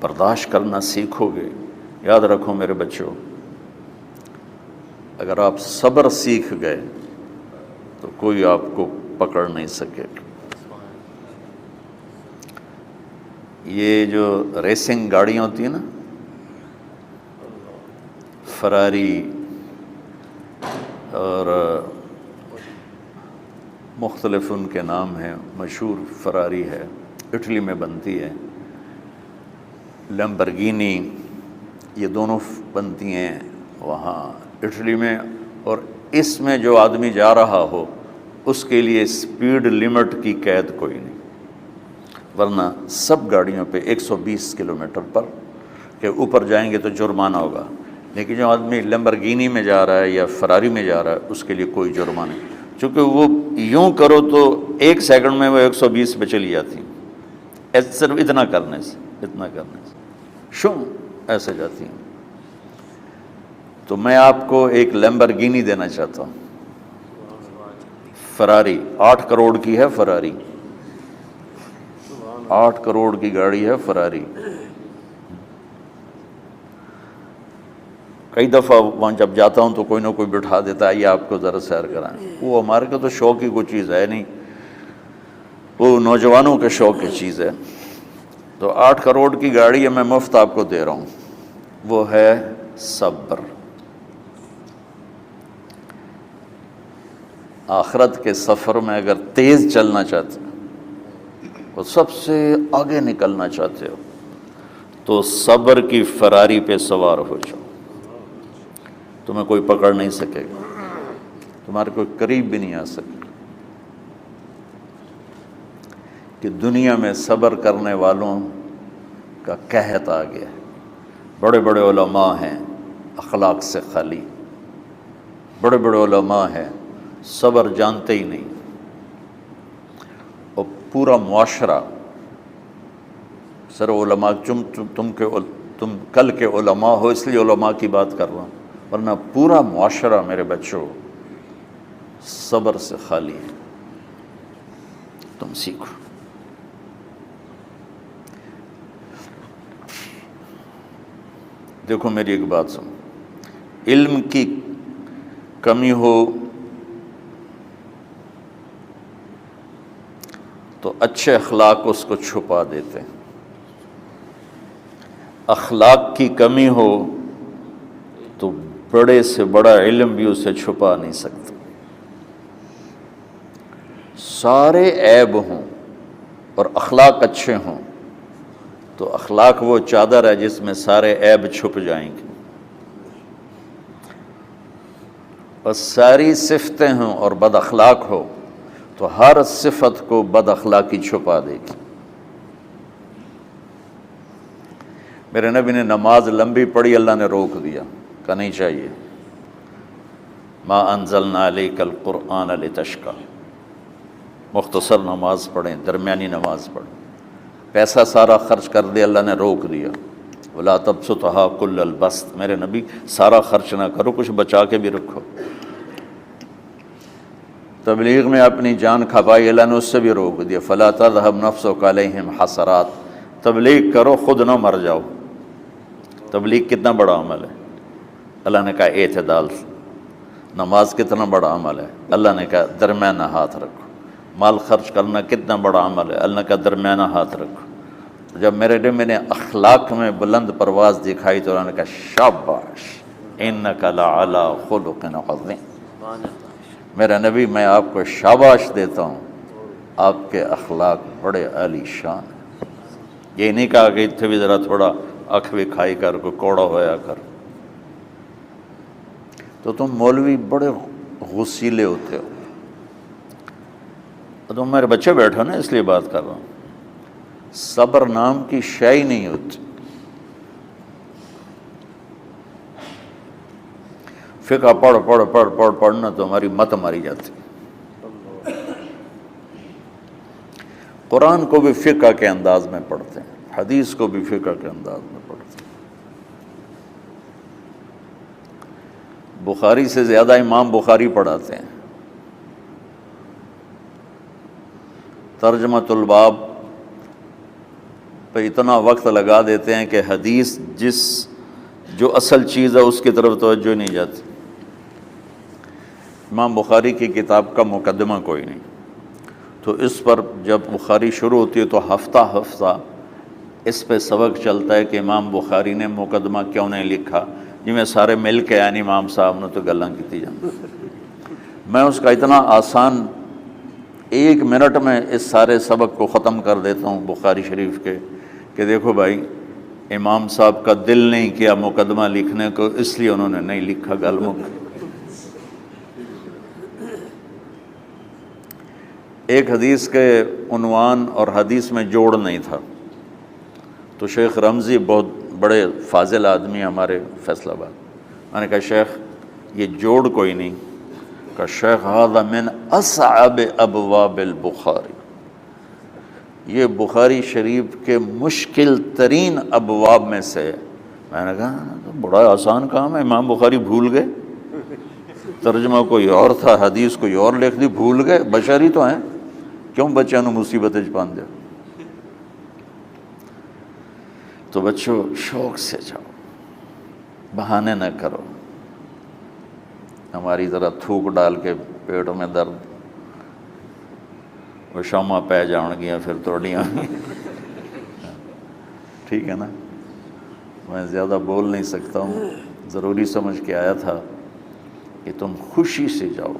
برداشت کرنا سیکھو گے. یاد رکھو میرے بچوں، اگر آپ صبر سیکھ گئے تو کوئی آپ کو پکڑ نہیں سکے گا. یہ جو ریسنگ گاڑیاں ہوتی ہیں نا، فراری اور مختلف ان کے نام ہیں، مشہور فراری ہے، اٹلی میں بنتی ہے. لیمبرگینی، یہ دونوں بنتی ہیں وہاں اٹلی میں. اور اس میں جو آدمی جا رہا ہو اس کے لیے سپیڈ لمٹ کی قید کوئی نہیں، ورنہ سب گاڑیوں پہ 120 کلومیٹر پر کہ اوپر جائیں گے تو جرمانہ ہوگا. لیکن جو آدمی لیمبرگینی میں جا رہا ہے یا فراری میں جا رہا ہے اس کے لیے کوئی جرمانہ نہیں، چونکہ وہ یوں کرو تو 1 سیکنڈ میں وہ 120 پہ چلی جاتی ہیں، صرف اتنا کرنے سے شو ایسے جاتی ہیں. تو میں آپ کو ایک لیمبرگینی دینا چاہتا ہوں، فراری 8 کروڑ کی ہے. فراری 8 کروڑ کی گاڑی ہے فراری. کئی دفعہ وہاں جب جاتا ہوں تو کوئی نہ کوئی بٹھا دیتا ہے، یہ آپ کو ذرا سیر کرائیں. وہ ہمارے کو تو شوق کی کوئی چیز ہے نہیں، وہ نوجوانوں کے شوق کی چیز ہے. تو 8 کروڑ کی گاڑی ہے، میں مفت آپ کو دے رہا ہوں، وہ ہے صبر. آخرت کے سفر میں اگر تیز چلنا چاہتے ہو، سب سے آگے نکلنا چاہتے ہو، تو صبر کی فراری پہ سوار ہو جاؤ. تمہیں کوئی پکڑ نہیں سکے گا، تمہارے کوئی قریب بھی نہیں آ سکے گا. کہ دنیا میں صبر کرنے والوں کا قحط آ گیا ہے. بڑے بڑے علماء ہیں اخلاق سے خالی، بڑے بڑے علماء ہیں صبر جانتے ہی نہیں. اور پورا معاشرہ سر علماء، تم کل کے علماء ہو اس لیے علماء کی بات کر رہا ہوں، ورنہ پورا معاشرہ میرے بچوں صبر سے خالی ہے. تم سیکھو. دیکھو میری ایک بات سنو، علم کی کمی ہو تو اچھے اخلاق اس کو چھپا دیتے ہیں، اخلاق کی کمی ہو تو بڑے سے بڑا علم بھی اسے چھپا نہیں سکتا. سارے عیب ہوں اور اخلاق اچھے ہوں تو اخلاق وہ چادر ہے جس میں سارے عیب چھپ جائیں گے. اور ساری صفتیں ہوں اور بد اخلاق ہو تو ہر صفت کو بد اخلاقی چھپا دے گی. میرے نبی نے نماز لمبی پڑھی، اللہ نے روک دیا، کہا نہیں چاہیے. ما انزلنا علیک القرآن لتشقی، مختصر نماز پڑھیں، درمیانی نماز پڑھیں. پیسہ سارا خرچ کر دے، اللہ نے روک دیا. ولا تبسطھا کل البسط، میرے نبی سارا خرچ نہ کرو، کچھ بچا کے بھی رکھو. تبلیغ میں اپنی جان کھپائی، اللہ نے اس سے بھی روک دیا. فلا تذهب نفسک علیہم حسرات، تبلیغ کرو خود نہ مر جاؤ. تبلیغ کتنا بڑا عمل ہے، اللہ نے کہا اعتدال. نماز کتنا بڑا عمل ہے، اللہ نے کہا درمیانہ ہاتھ رکھو. مال خرچ کرنا کتنا بڑا عمل ہے، اللہ نے کہا درمیانہ ہاتھ رکھو. جب میرے نبی میں نے اخلاق میں بلند پرواز دکھائی تو اللہ نے کہا شاباش انک لعلی خلق عظیم. میرا نبی میں آپ کو شاباش دیتا ہوں، آپ کے اخلاق بڑے عالی شان ہیں. یہ نہیں کہا کہ اتنے بھی ذرا تھوڑا اکھ بھی کھائی کر، کوئی کوڑا ہویا کر. تو تم مولوی بڑے غسیلے ہوتے ہو. تم میرے بچے بیٹھو نا، اس لیے بات کر رہا ہوں. صبر نام کی شے ہی نہیں ہوتی. فقہ پڑھنا تو ہماری مت ماری جاتی. قرآن کو بھی فقہ کے انداز میں پڑھتے ہیں، حدیث کو بھی فقہ کے انداز میں پڑھتے ہیں. بخاری سے زیادہ امام بخاری پڑھاتے ہیں. ترجمۃ الباب پہ اتنا وقت لگا دیتے ہیں کہ حدیث جو اصل چیز ہے اس کی طرف توجہ نہیں جاتی۔ امام بخاری کی کتاب کا مقدمہ کوئی نہیں، تو اس پر جب بخاری شروع ہوتی ہے تو ہفتہ ہفتہ اس پہ سبق چلتا ہے کہ امام بخاری نے مقدمہ کیوں نہیں لکھا، جی میں سارے مل کے یعنی امام صاحب نے تو گلاں کی جان۔ میں اس کا اتنا آسان 1 منٹ میں اس سارے سبق کو ختم کر دیتا ہوں بخاری شریف کے، کہ دیکھو بھائی امام صاحب کا دل نہیں کیا مقدمہ لکھنے کو، اس لیے انہوں نے نہیں لکھا، گل مک۔ ایک حدیث کے عنوان اور حدیث میں جوڑ نہیں تھا، تو شیخ رمزی بہت بڑے فاضل آدمی ہمارے فیصل آباد، میں نے کہا شیخ یہ جوڑ کوئی نہیں، کہا شیخ ھذا من اصعب ابواب البخاری، یہ بخاری شریف کے مشکل ترین ابواب میں سے۔ میں نے کہا تو بڑا آسان کام ہے، امام بخاری بھول گئے، ترجمہ کوئی اور تھا، حدیث کوئی اور لکھ دی، بھول گئے، بشر ہی تو ہیں، کیوں بچوں نے مصیبت پان دیا۔ تو بچوں شوق سے جاؤ، بہانے نہ کرو، ہماری ذرا تھوک ڈال کے پیٹوں میں درد، وہ شامہ پہ جاؤں گیا پھر توڑیاں، ٹھیک ہے نا۔ میں زیادہ بول نہیں سکتا ہوں، ضروری سمجھ کے آیا تھا کہ تم خوشی سے جاؤ۔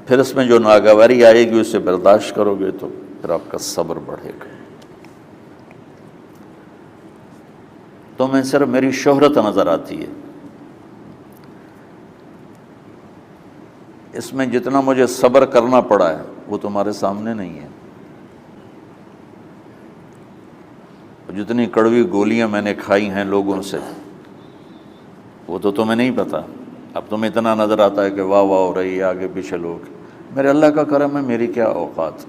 پھر اس میں جو ناگواری آئے گی اسے برداشت کرو گے تو پھر آپ کا صبر بڑھے گا۔ تو میں صرف میری شہرت نظر آتی ہے، اس میں جتنا مجھے صبر کرنا پڑا ہے وہ تمہارے سامنے نہیں ہے، جتنی کڑوی گولیاں میں نے کھائی ہیں لوگوں سے وہ تو تمہیں نہیں پتا۔ اب تمہیں اتنا نظر آتا ہے کہ واہ واہ ہو رہی ہے آگے پیچھے لوگ، میرے اللہ کا کرم ہے، میری کیا اوقات،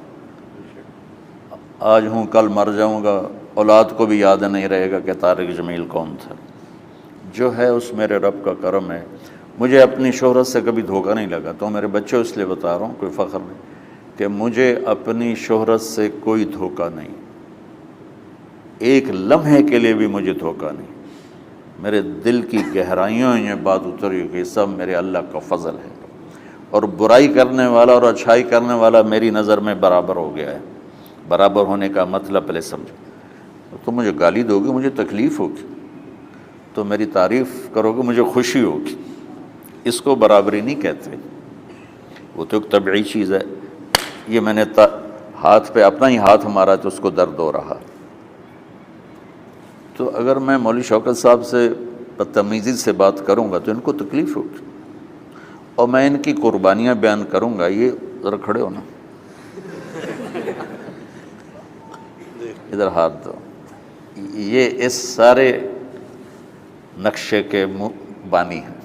آج ہوں کل مر جاؤں گا، اولاد کو بھی یاد نہیں رہے گا کہ طارق جمیل کون تھا۔ جو ہے اس میرے رب کا کرم ہے، مجھے اپنی شہرت سے کبھی دھوکہ نہیں لگا۔ تو میرے بچوں اس لیے بتا رہا ہوں، کوئی فخر نہیں، کہ مجھے اپنی شہرت سے کوئی دھوکہ نہیں، ایک لمحے کے لیے بھی مجھے دھوکہ نہیں۔ میرے دل کی گہرائیوں یہ بات اتری کہ سب میرے اللہ کا فضل ہے، اور برائی کرنے والا اور اچھائی کرنے والا میری نظر میں برابر ہو گیا ہے۔ برابر ہونے کا مطلب پہلے سمجھو، تو مجھے گالی دو گے مجھے تکلیف ہوگی، تو میری تعریف کرو گے مجھے خوشی ہوگی، اس کو برابری نہیں کہتے، وہ تو ایک طبعی چیز ہے۔ یہ میں نے ہاتھ پہ اپنا ہی ہاتھ مارا تو اس کو درد ہو رہا۔ تو اگر میں مولوی شوکت صاحب سے بدتمیزی سے بات کروں گا تو ان کو تکلیف ہوگی، اور میں ان کی قربانیاں بیان کروں گا۔ یہ ذرا کھڑے ہونا، ادھر ہاتھ دو، یہ اس سارے نقشے کے بانی ہیں،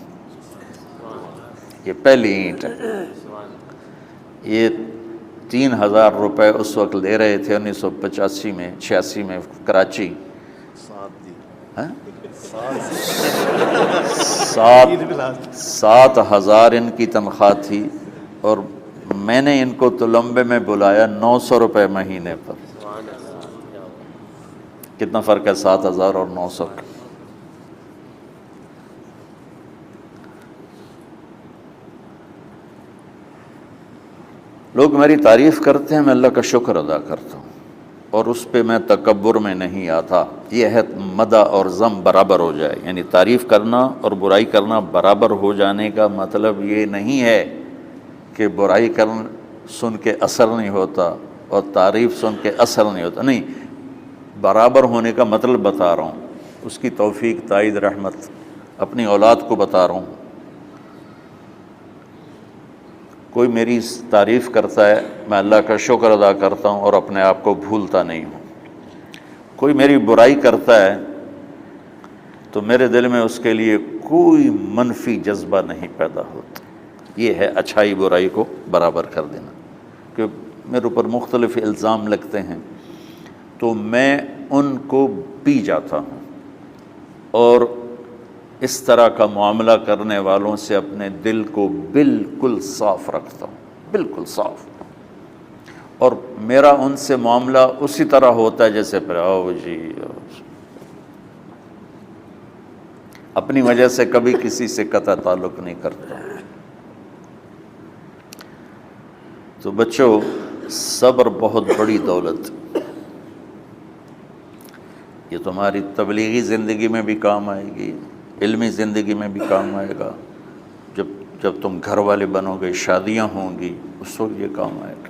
یہ پہلی اینٹ ہے۔ یہ 3000 روپے اس وقت لے رہے تھے 1985 میں 86 میں کراچی، 7,000 ان کی تنخواہ تھی، اور میں نے ان کو تلمبے میں بلایا 900 روپے مہینے پر۔ کتنا فرق ہے 7,000 اور 900 کا؟ لوگ میری تعریف کرتے ہیں، میں اللہ کا شکر ادا کرتا ہوں، اور اس پہ میں تکبر میں نہیں آتا۔ یہ ہے مدح اور ذم برابر ہو جائے، یعنی تعریف کرنا اور برائی کرنا برابر ہو جانے کا مطلب یہ نہیں ہے کہ برائی سن کے اثر نہیں ہوتا اور تعریف سن کے اثر نہیں ہوتا، نہیں، برابر ہونے کا مطلب بتا رہا ہوں، اس کی توفیق تائید رحمت اپنی اولاد کو بتا رہا ہوں۔ کوئی میری تعریف کرتا ہے میں اللہ کا شکر ادا کرتا ہوں اور اپنے آپ کو بھولتا نہیں ہوں، کوئی میری برائی کرتا ہے تو میرے دل میں اس کے لیے کوئی منفی جذبہ نہیں پیدا ہوتا۔ یہ ہے اچھائی برائی کو برابر کر دینا۔ کہ میرے اوپر مختلف الزام لگتے ہیں تو میں ان کو پی جاتا ہوں، اور اس طرح کا معاملہ کرنے والوں سے اپنے دل کو بالکل صاف رکھتا ہوں، بالکل صاف، اور میرا ان سے معاملہ اسی طرح ہوتا ہے جیسے پھر آؤ جی اپنی وجہ سے کبھی کسی سے قطع تعلق نہیں کرتا۔ تو بچوں، صبر بہت بڑی دولت، یہ تمہاری تبلیغی زندگی میں بھی کام آئے گی، علمی زندگی میں بھی کام آئے گا، جب تم گھر والے بنو گے، شادیاں ہوں گی، اس وقت یہ کام آئے گا۔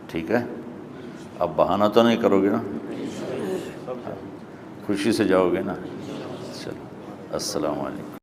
ٹھیک ہے، اب بہانہ تو نہیں کرو گے نا، خوشی سے جاؤ گے نا؟ چلو، السلام علیکم۔